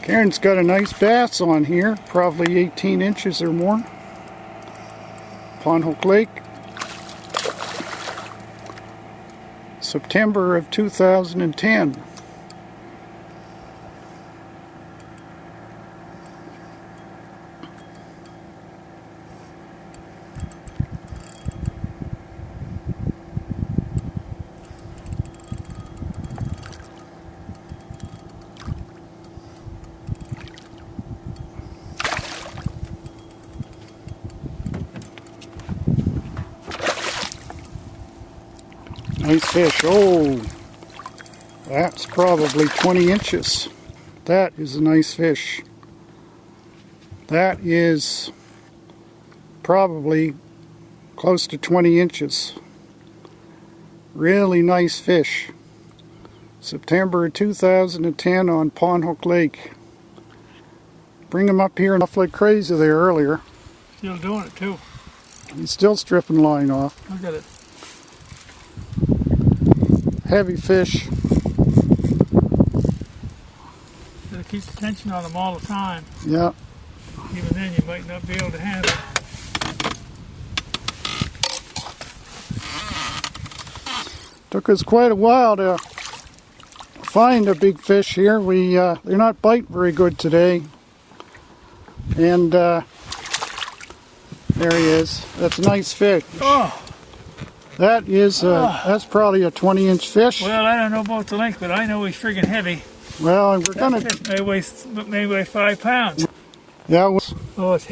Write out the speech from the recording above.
Karen's got a nice bass on here, probably 18 inches or more. Pond Hook Lake. September of 2010. Nice fish. Oh, that's probably 20 inches. That is a nice fish. That is probably close to 20 inches. Really nice fish. September 2010 on Pond Hook Lake. Bring him up here and off like crazy there earlier. Still doing it too. He's still stripping line off. Look at it. Heavy fish. Gotta keep the tension on them all the time. Yeah. Even then you might not be able to handle it. Took us quite a while to find a big fish here. They're not biting very good today. And there he is. That's a nice fish. Oh! That is, that's probably a 20-inch fish. Well, I don't know about the length, but I know he's friggin' heavy. Well, we're gonna. That fish may weigh 5 pounds. Yeah. Oh, it's heavy.